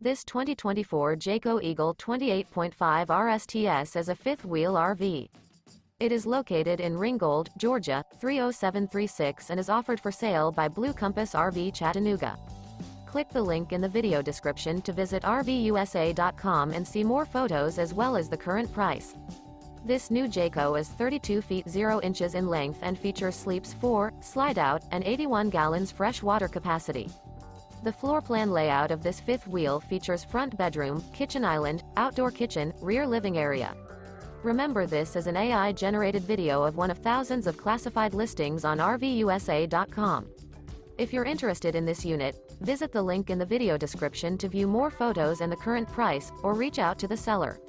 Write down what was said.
This 2024 Jayco Eagle 28.5 RSTS is a fifth-wheel RV. It is located in Ringgold, Georgia, 30736 and is offered for sale by Blue Compass RV Chattanooga. Click the link in the video description to visit RVUSA.com and see more photos as well as the current price. This new Jayco is 32 feet 0 inches in length and features sleeps 4, slide-out, and 81 gallons fresh water capacity. The floor plan layout of this fifth wheel features front bedroom, kitchen island, outdoor kitchen, rear living area. Remember, this is an AI-generated video of one of thousands of classified listings on RVUSA.com. If you're interested in this unit, visit the link in the video description to view more photos and the current price, or reach out to the seller.